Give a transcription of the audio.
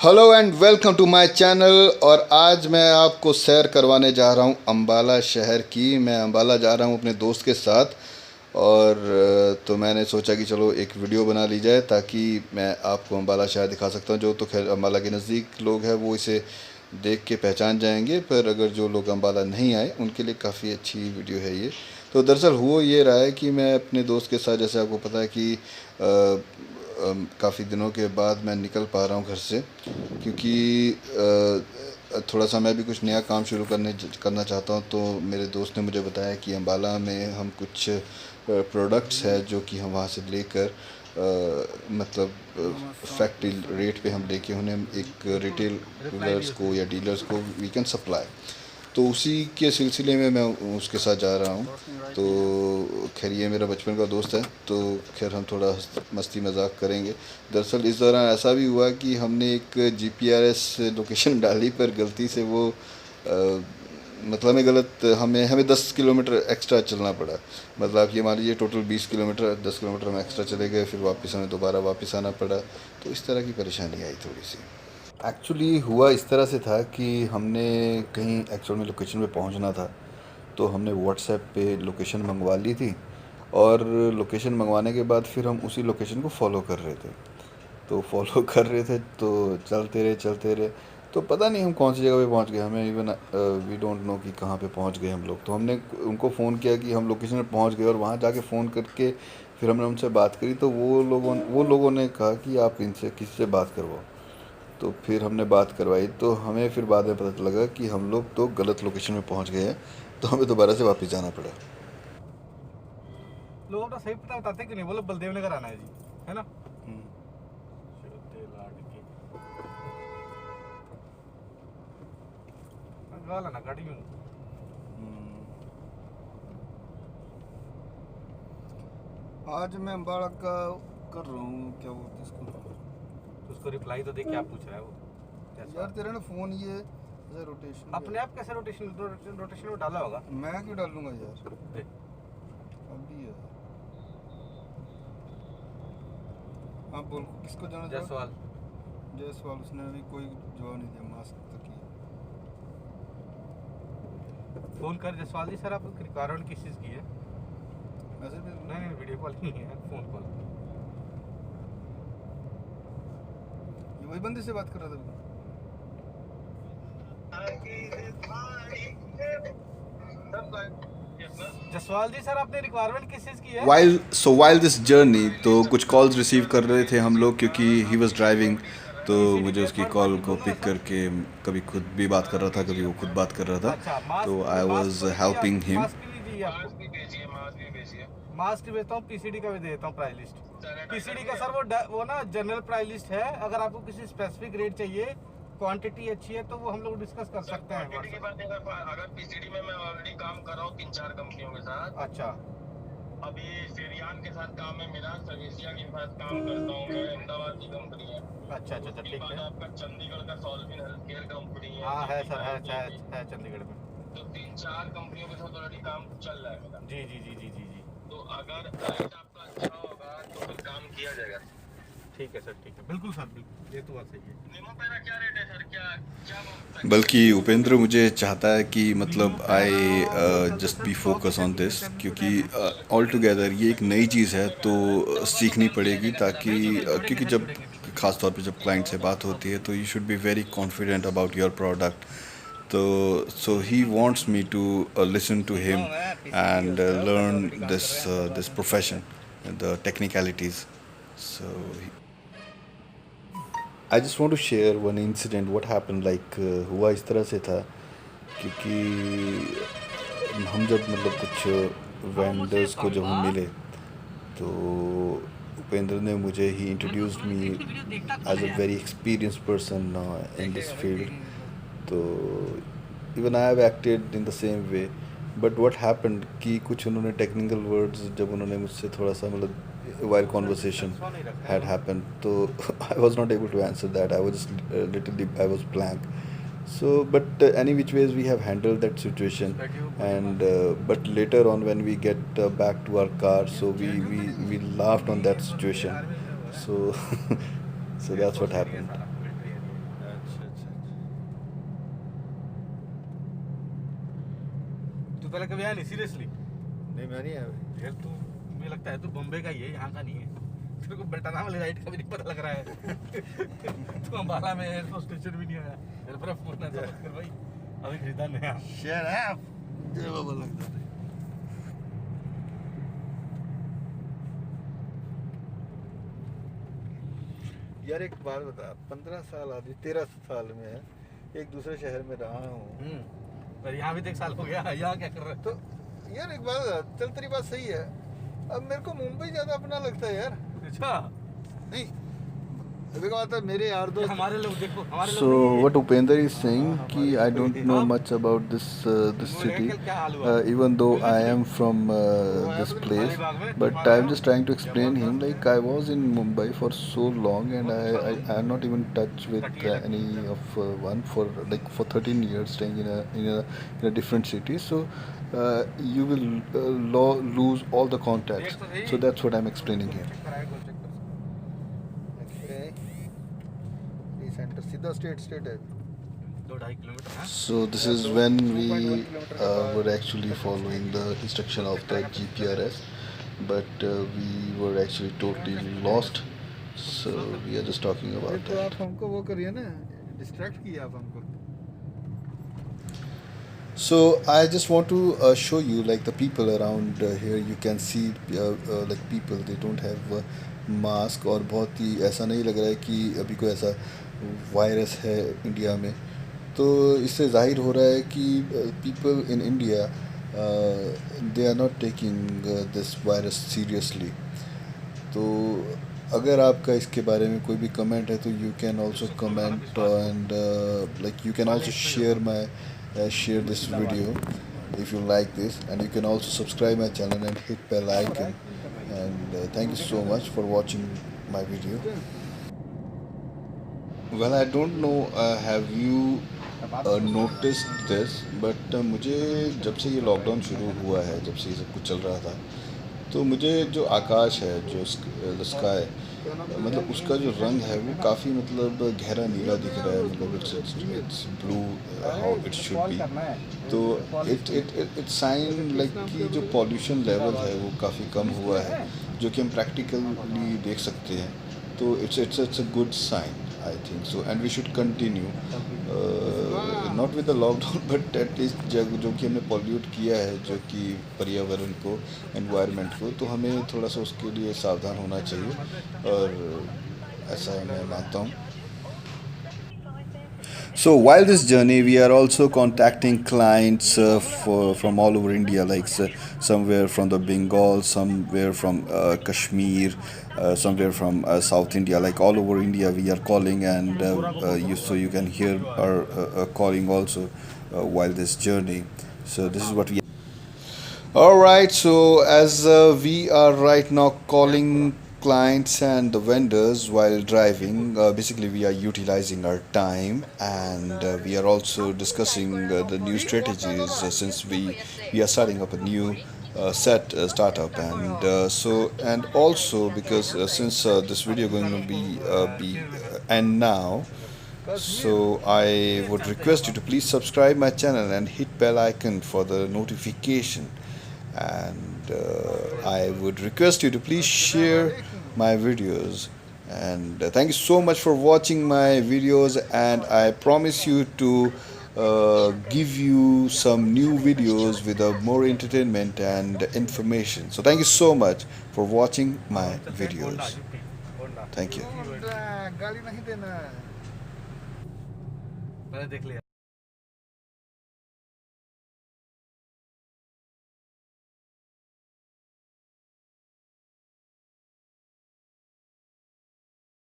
Hello and welcome to my channel. और आज मैं आपको सैर करवाने जा रहा हूँ अम्बाला शहर की। मैं अम्बाला जा रहा हूँ अपने दोस्त के साथ। और तो मैंने सोचा कि चलो एक वीडियो बना ली जाए ताकि मैं आपको अम्बाला शहर दिखा सकता हूँ। जो तो खैर अम्बाला के नज़दीक लोग हैं वो इसे देख के पहचान जाएंगे, पर अगर जो लोग अम्बाला नहीं आए उनके लिए काफ़ी अच्छी वीडियो है ये। तो दरअसल हुआ ये रहा है कि मैं अपने दोस्त के साथ, जैसे आपको पता है कि काफ़ी दिनों के बाद मैं निकल पा रहा हूँ घर से, क्योंकि थोड़ा सा मैं भी कुछ नया काम शुरू करना चाहता हूँ। तो मेरे दोस्त ने मुझे बताया कि अम्बाला में हम कुछ प्रोडक्ट्स है जो कि हम वहाँ से लेकर मतलब फैक्ट्री रेट पे हम लेके उन्हें एक रिटेलर्स को या डीलर्स को वी कैन सप्लाई। तो उसी के सिलसिले में मैं उसके साथ जा रहा हूँ। तो खैर ये मेरा बचपन का दोस्त है, तो खैर हम थोड़ा मस्ती मजाक करेंगे। दरअसल इस दौरान ऐसा भी हुआ कि हमने एक जीपीआरएस लोकेशन डाली, पर गलती से वो मतलब हमें हमें 10 किलोमीटर एक्स्ट्रा चलना पड़ा। मतलब आप ये मान लीजिए टोटल 20 किलोमीटर, 10 किलोमीटर हम एक्स्ट्रा चले गए, फिर वापस हमें दोबारा वापस आना पड़ा। तो इस तरह की परेशानी आई थोड़ी सी। एक्चुअली हुआ इस तरह से था कि हमने कहीं एक्चुअल में लोकेशन पे पहुंचना था। तो हमने व्हाट्सएप पे लोकेशन मंगवा ली थी, और लोकेशन मंगवाने के बाद फिर हम उसी लोकेशन को फॉलो कर रहे थे। तो फॉलो कर रहे थे तो चलते रहे। तो पता नहीं हम कौन सी जगह पे पहुंच गए, हमें इवन वी डोंट नो कि कहाँ पे पहुंच गए हम लोग। तो हमने उनको फ़ोन किया कि हम लोकेशन पे पहुंच गए, और वहाँ जाके फ़ोन करके फिर हमने उनसे बात करी। तो वो लोगों ने कहा कि आप इनसे किसी से बात करवाओ। तो फिर हमने बात करवाई, तो हमें फिर बाद में पता लगा कि हम लोग तो गलत लोकेशन में पहुंच गए हैं। तो हमें दोबारा से वापस जाना पड़ा। लोग अपना सही पता बताते कि नहीं, बोलो बलदेव नगर आना है जी, है ना। शुद्ध लाडकी गाला ना गाड़ी में। आज मैं अम्बाड़ा का कर रहा हूँ, क्या बोलते हैं इसको। तो उसको रिप्लाई तो देख क्या पूछ रहा है वो। यार तेरा ना फोन ये ऐसे रोटेशन अपने आप कैसे रोटेशन में डाला होगा। मैं क्यों डालूंगा यार। देख, अभी है। हाँ बोल, किसको जाना चाहो? जायसवाल। जयसवाल। उसने अभी कोई जवाब नहीं दिया, मास्क तक किया। फोन कर जायसवाल जी, सर आपको रिक्वायरमेंट किस चीज़ की है। मैसेज भी नहीं वीडियो कॉल नहीं है, फोन कॉल। ये वही बंदे से बात कर रहा था। जायसवाल जी, सर आपने रिक्वायरमेंट किस चीज़ की है। वाइल दिस जर्नी तो कुछ कॉल्स रिसीव कर रहे थे हम लोग, क्योंकि ही वॉज ड्राइविंग। तो पीसीडी मुझे पे उसकी रिक्वायरमेंट कॉल को दूंगा पिक सर। करके कभी खुद भी बात कर रहा था, कभी वो खुद बात कर रहा था। अच्छा, तो मास्क आई मास्क वॉज तो नहीं चाहिए, हेल्पिंग हिम। मास्क भी नहीं चाहिए आपको। मास्क भी भेजता हूँ, पीसीडी का भी दे देता हूँ प्राइस लिस्ट। पीसीडी का सर वो ना जनरल प्राइस लिस्ट है। अगर आपको किसी स्पेसिफिक रेट चाहिए, क्वांटिटी अच्छी है, तो वो हम लोग डिस्कस कर सकते हैं। क्वांटिटी की बात नहीं कर पा, अगर पीसीडी में मैं ऑलरेडी काम कर रहा हूँ 3-4 कंपनियों के साथ। अच्छा अभी सेरियान के साथ काम है मेरा, सर्विसिया के साथ काम करता हूँ मैं, अहमदाबाद की कंपनी है। अच्छा अच्छा उसके ठीक बाद है। आपका चंडीगढ़ का सॉल्विन हेल्थ केयर कंपनी है। हाँ है सर, JP है चंडीगढ़ में। तो 3-4 कंपनियों के साथ ऑलरेडी काम चल रहा है मेरा। जी जी जी जी जी जी तो अगर रेट आपका अच्छा होगा तो फिर काम किया जाएगा। ठीक है सर, ठीक है, बिल्कुल सर, बिल्कुल, ये तो बात सही है। नीमो पैरा क्या रेट है सर, क्या क्या बल्कि उपेंद्र मुझे चाहता है कि मतलब आई जो चलते जस्ट सर बी 100 की फोकस ऑन टैक्सी दिस, से 10 क्योंकि रुपये टैक्स। ऑल टुगेदर ये एक नई चीज़ है तो सीखनी पड़ेगी, ताकि क्योंकि जब ख़ास तौर पे जब क्लाइंट से बात होती है तो you should be very confident about your product. तो so he wants me to listen to him and learn this profession, the technicalities. So I just want to share one incident what happened. Like हुआ इस तरह से था, क्योंकि हम जब मतलब कुछ वेंडर्स को जब हम मिले, तो उपेंद्र ने मुझे he introduced me as a very experience person in this field. तो even I have acted in the same way, but what happened कि कुछ उन्होंने टेक्निकल वर्ड्स जब उन्होंने मुझसे थोड़ा सा मतलब while conversation had happened, so I was not able to answer that. I was just literally I was blank. So but any which ways we have handled that situation. And but later on when we get back to our car, so we laughed on that situation. So so that's what happened. पहले कभी आया नहीं seriously? नहीं मैं नहीं आया भाई। यार तू, मुझे लगता है तू बम्बे का ही है, यहाँ का नहीं है। तेरे को बेटाना वाली राइड का भी नहीं पता लग रहा है। तू अम्बाला में एयरपोर्ट स्टेशन भी नहीं आया। मेरे पर फोन ऐसा मत कर भाई, अभी खरीदा नया। शट अप, तेरे को लगता है। यार एक बात बता, 15 साल आदमी 13 साल में है, एक दूसरे शहर में रहा हूँ, पर यहाँ भी तो 1 साल हो गया, यहाँ क्या कर रहा है? तो यार एक बात बता, चल तेरी बात सही है, अब मेरे को मुंबई ज्यादा अपना लगता है यार। अच्छा, नहीं देखो आता मेरे यार दोस्त हमारे लोग देखो, हमारे So what Upender is saying कि I don't know much about this city, even though I am from this place, but I'm just trying to explain him like I was in Mumbai for so long and I am not even in touch with any of one for 13 years staying in a different city. So you will lose all the contacts. So that's what I'm explaining here. Centre सीधा straight है। 2-2.5 kilometre है। So this is when we were actually following the instruction of the GPRS, but we were actually totally lost. So we are just talking ये about तो that. आप हमको वो करिए ना, डिस्ट्रैक्ट किया आप हमको। So I just want to show you like the people around here. You can see like people they don't have mask और बहुत ही ऐसा नहीं लग रहा है कि अभी कोई ऐसा वायरस है इंडिया में। तो इससे जाहिर हो रहा है कि people in India they are not taking this virus seriously. तो अगर आपका इसके बारे में कोई भी कमेंट है तो you can also comment and like you can also share this video if you like this, and you can also subscribe my channel and hit bell icon, and thank you so much for watching my video. Well, I don't know have you noticed this, but मुझे जब से ये lockdown शुरू हुआ है, जब से ये सब कुछ चल रहा था, तो मुझे जो आकाश है, जो स्काई, मतलब उसका जो रंग है वो काफ़ी मतलब गहरा नीला दिख रहा है, मतलब it's blue how it should be. तो इट साइन लाइक कि जो पॉल्यूशन लेवल है वो काफ़ी कम हुआ है, जो कि हम प्रैक्टिकली देख सकते हैं। तो it's a good sign I think so, and we should continue not with the lockdown but at least जो कि हमने पॉल्यूट किया है, जो कि पर्यावरण को, एनवायरनमेंट को, तो हमें थोड़ा सा उसके लिए सावधान होना चाहिए, और ऐसा मैं मानता हूँ। So while this journey, we are also contacting clients from all over India, like somewhere from the Bengal, somewhere from Kashmir, somewhere from South India, like all over India we are calling, and so you can hear our calling also while this journey. So this is what we. All right, so as we are right now calling clients and the vendors while driving, basically we are utilizing our time, and we are also discussing the new strategies since we are starting up a new startup, and also because since this video going to be end now, so I would request you to please subscribe my channel and hit bell icon for the notification, and I would request you to please share my videos, and thank you so much for watching my videos, and I promise you to give you some new videos with more entertainment and information. So thank you so much for watching my videos. Thank you. गाली नहीं देना। मैंने देख लिया।